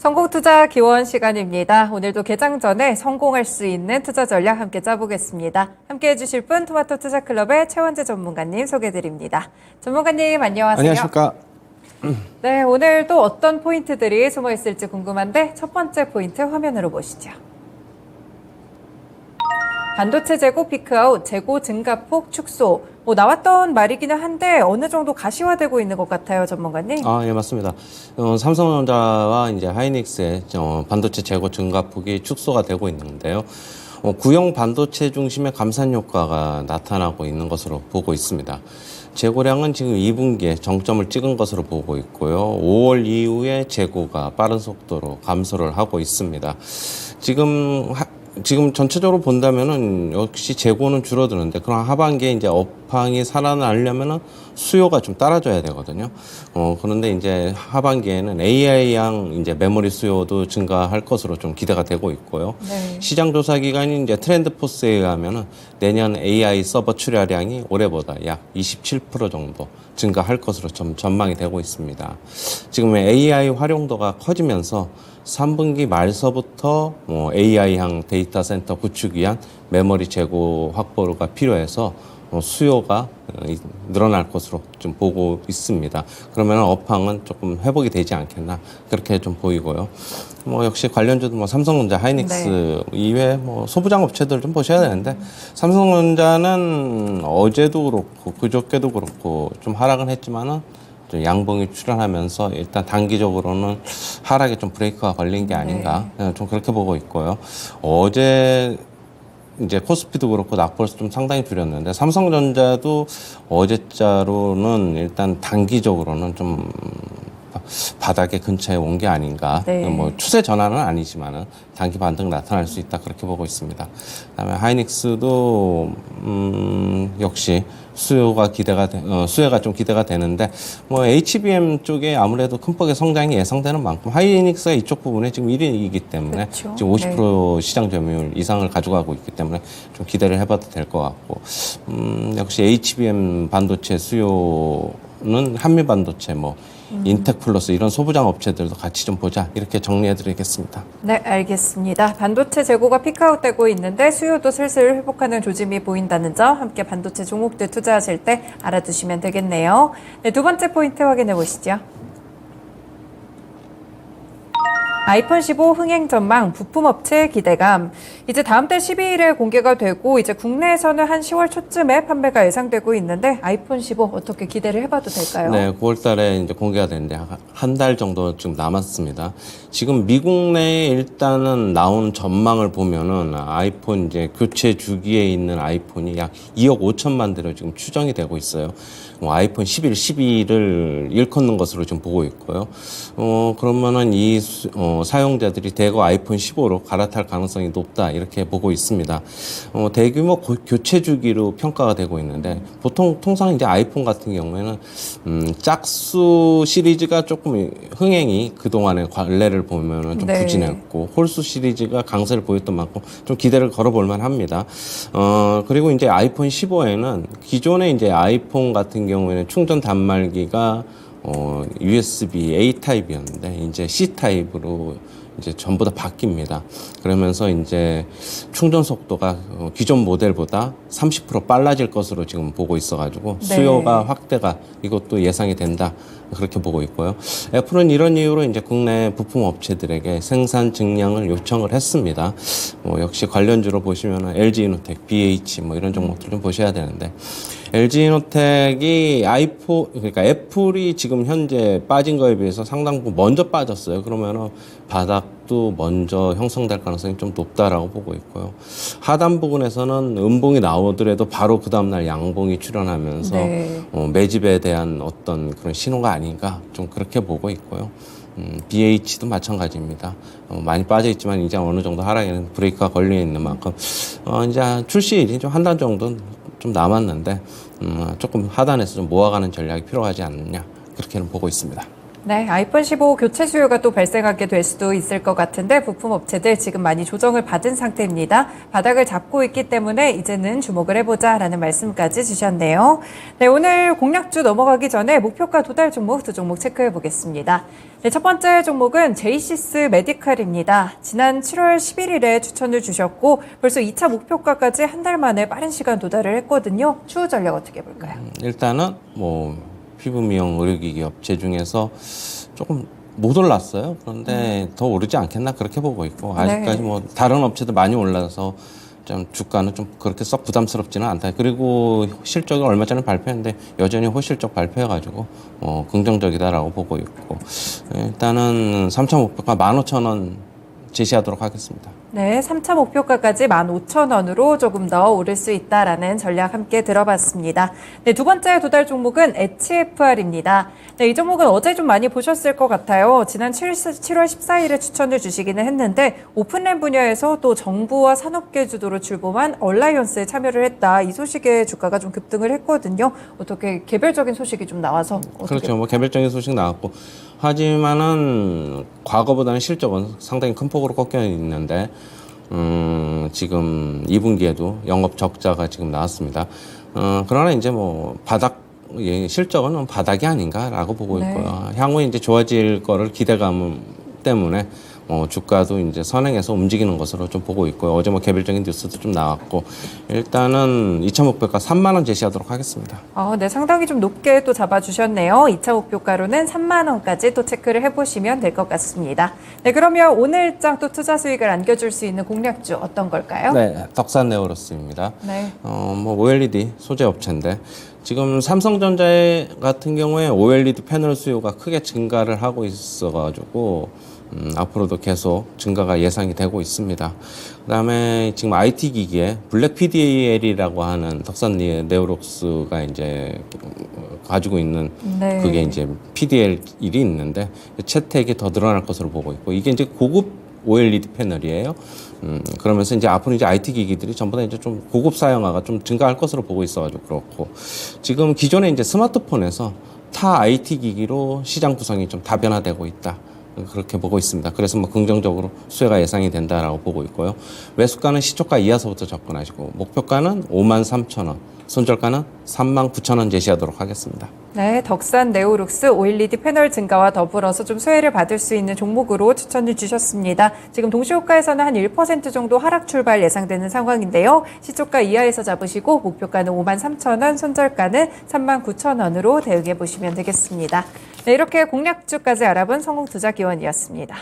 성공투자 기원 시간입니다. 오늘도 개장 전에 성공할 수 있는 투자 전략 함께 짜보겠습니다. 함께 해주실 분 토마토 투자클럽의 최원재 전문가님 소개드립니다. 전문가님 안녕하세요. 안녕하십니까. 네, 오늘 또 어떤 포인트들이 숨어 있을지 궁금한데 첫 번째 포인트 화면으로 보시죠. 반도체 재고 피크아웃, 재고 증가폭 축소. 나왔던 말이기는 한데 어느 정도 가시화되고 있는 것 같아요, 전문가님. 예, 맞습니다. 삼성전자와 이제 하이닉스의 반도체 재고 증가폭이 축소가 되고 있는데요. 구형 반도체 중심의 감산 효과가 나타나고 있는 것으로 보고 있습니다. 재고량은 지금 2분기에 정점을 찍은 것으로 보고 있고요. 5월 이후에 재고가 빠른 속도로 감소를 하고 있습니다. 지금 전체적으로 본다면은 역시 재고는 줄어드는데, 그럼 하반기에 이제 업황이 살아나려면은 수요가 좀 따라줘야 되거든요. 그런데 이제 하반기에는 AI양 이제 메모리 수요도 증가할 것으로 좀 기대가 되고 있고요. 네. 시장 조사 기관인 이제 트렌드포스에 의하면은 내년 AI 서버 출하량이 올해보다 약 27% 정도 증가할 것으로 좀 전망이 되고 있습니다. 지금 AI 활용도가 커지면서 3분기 말서부터 AI향 데이터 센터 구축 위한 메모리 재고 확보가 필요해서 수요가 늘어날 것으로 좀 보고 있습니다. 그러면 업황은 조금 회복이 되지 않겠나 그렇게 좀 보이고요. 역시 관련주도 삼성전자, 하이닉스 이외 소부장 업체들 좀 보셔야 되는데, 삼성전자는 어제도 그렇고 그저께도 그렇고 좀 하락은 했지만은 양봉이 출현하면서 일단 단기적으로는 하락에 좀 브레이크가 걸린 게 아닌가, 좀 그렇게 보고 있고요. 어제 이제 코스피도 그렇고 낙폭을 좀 상당히 줄였는데, 삼성전자도 어제자로는 일단 단기적으로는 좀 바닥에 근처에 온 게 아닌가. 네. 추세 전환은 아니지만은 단기 반등 나타날 수 있다 그렇게 보고 있습니다. 그다음에 하이닉스도 역시 수요가 좀 기대가 되는데, HBM 쪽에 아무래도 큰 폭의 성장이 예상되는 만큼 하이닉스가 이쪽 부분에 지금 1위이기 때문에, 그렇죠. 지금 50% 시장 점유율 이상을 가져가고 있기 때문에 좀 기대를 해봐도 될 것 같고, 역시 HBM 반도체 수요는 한미 반도체 인텍플러스 이런 소부장 업체들도 같이 좀 보자, 이렇게 정리해드리겠습니다. 네, 알겠습니다. 반도체 재고가 피크아웃되고 있는데 수요도 슬슬 회복하는 조짐이 보인다는 점 함께 반도체 종목들 투자하실 때 알아두시면 되겠네요. 네, 두 번째 포인트 확인해 보시죠. 아이폰 15 흥행 전망, 부품업체 기대감. 이제 다음 달 12일에 공개가 되고 이제 국내에서는 한 10월 초쯤에 판매가 예상되고 있는데 아이폰 15 어떻게 기대를 해봐도 될까요? 네, 9월 달에 이제 공개가 되는데 한 달 정도 좀 남았습니다. 지금 미국 내에 일단은 나온 전망을 보면은 아이폰 이제 교체 주기에 있는 아이폰이 약 2억 5천만 대로 지금 추정이 되고 있어요. 아이폰 11, 12를 일컫는 것으로 지금 보고 있고요. 그러면은 이 사용자들이 대거 아이폰 15로 갈아탈 가능성이 높다, 이렇게 보고 있습니다. 대규모 교체 주기로 평가가 되고 있는데, 통상 이제 아이폰 같은 경우에는 짝수 시리즈가 조금 흥행이 그동안의 관례를 보면은 좀 부진했고, 홀수 시리즈가 강세를 보였던 만큼 좀 기대를 걸어볼 만합니다. 그리고 이제 아이폰 15에는 기존의 이제 아이폰 같은 경우에는 충전 단말기가 USB A 타입이었는데 이제 C 타입으로 이제 전부 다 바뀝니다. 그러면서 이제 충전 속도가 기존 모델보다 30% 빨라질 것으로 지금 보고 있어가지고 수요가 확대가 이것도 예상이 된다, 그렇게 보고 있고요. 애플은 이런 이유로 이제 국내 부품 업체들에게 생산 증량을 요청을 했습니다. 역시 관련주로 보시면은 LG이노텍, BH 이런 종목들 좀 보셔야 되는데, LG이노텍이 그러니까 애플이 지금 현재 빠진 거에 비해서 상당 부분 먼저 빠졌어요. 그러면은 바닥도 먼저 형성될 가능성이 좀 높다라고 보고 있고요. 하단 부분에서는 음봉이 나오더라도 바로 그 다음날 양봉이 출현하면서 매집에 대한 어떤 그런 신호가 아닌가, 좀 그렇게 보고 있고요. BH도 마찬가지입니다. 많이 빠져 있지만 이제 어느 정도 하락에는 브레이크가 걸려 있는 만큼 이제 출시일이 좀 한 달 정도 좀 남았는데 조금 하단에서 좀 모아가는 전략이 필요하지 않느냐, 그렇게는 보고 있습니다. 네, 아이폰 15 교체 수요가 또 발생하게 될 수도 있을 것 같은데 부품 업체들 지금 많이 조정을 받은 상태입니다. 바닥을 잡고 있기 때문에 이제는 주목을 해보자라는 말씀까지 주셨네요. 네, 오늘 공략주 넘어가기 전에 목표가 도달 종목 두 종목 체크해 보겠습니다. 네, 첫 번째 종목은 제이시스 메디칼입니다. 지난 7월 11일에 추천을 주셨고 벌써 2차 목표가까지 한 달 만에 빠른 시간 도달을 했거든요. 추후 전략 어떻게 볼까요? 일단은 피부 미용 의료기기 업체 중에서 조금 못 올랐어요. 그런데 더 오르지 않겠나 그렇게 보고 있고 아직까지 다른 업체도 많이 올라서 좀 주가는 좀 그렇게 썩 부담스럽지는 않다. 그리고 실적을 얼마 전에 발표했는데 여전히 호실적 발표해가지고 긍정적이다라고 보고 있고 일단은 3차 목표가 15,000원 제시하도록 하겠습니다. 네, 3차 목표가까지 15,000원으로 조금 더 오를 수 있다라는 전략 함께 들어봤습니다. 네, 두 번째 도달 종목은 HFR입니다. 네, 이 종목은 어제 좀 많이 보셨을 것 같아요. 지난 7월 14일에 추천을 주시기는 했는데 오픈랩 분야에서 또 정부와 산업계 주도로 출범한 얼라이언스에 참여를 했다. 이 소식에 주가가 좀 급등을 했거든요. 어떻게 개별적인 소식이 좀 나와서 그렇죠. 개별적인 소식 나왔고 하지만은 과거보다는 실적은 상당히 큰 폭으로 꺾여 있는데 지금 2분기에도 영업 적자가 지금 나왔습니다. 그러나 이제 실적은 바닥이 아닌가라고 보고 있고요. 향후에 이제 좋아질 거를 기대감 때문에 주가도 이제 선행해서 움직이는 것으로 좀 보고 있고요. 어제 개별적인 뉴스도 좀 나왔고 일단은 2차 목표가 3만 원 제시하도록 하겠습니다. 네, 상당히 좀 높게 또 잡아주셨네요. 2차 목표가로는 3만 원까지 또 체크를 해보시면 될 것 같습니다. 네, 그러면 오늘 일정 또 투자 수익을 안겨줄 수 있는 공략주 어떤 걸까요? 네, 덕산 네오로스입니다. 네. OLED 소재 업체인데 지금 삼성전자 같은 경우에 OLED 패널 수요가 크게 증가를 하고 있어가지고 앞으로도 계속 증가가 예상이 되고 있습니다. 그다음에 지금 IT 기기에 블랙 PDL이라고 하는 덕산 네오록스가 이제 가지고 있는 그게 이제 PDL이 있는데 채택이 더 늘어날 것으로 보고 있고 이게 이제 고급 OLED 패널이에요. 그러면서 이제 앞으로 이제 IT 기기들이 전부 다 이제 좀 고급 사양화가 좀 증가할 것으로 보고 있어가지고 그렇고 지금 기존에 이제 스마트폰에서 타 IT 기기로 시장 구성이 좀 다변화되고 있다. 그렇게 보고 있습니다. 그래서 긍정적으로 수혜가 예상이 된다라고 보고 있고요. 매수가는 시초가 이하서부터 접근하시고 목표가는 53,000원, 손절가는 39,000원 제시하도록 하겠습니다. 네, 덕산 네오룩스 OLED 패널 증가와 더불어서 좀 수혜를 받을 수 있는 종목으로 추천을 주셨습니다. 지금 동시호가에서는 한 1% 정도 하락 출발 예상되는 상황인데요. 시초가 이하에서 잡으시고 목표가는 53,000원, 손절가는 39,000원으로 대응해 보시면 되겠습니다. 네, 이렇게 공략주까지 알아본 성공투자기원이었습니다.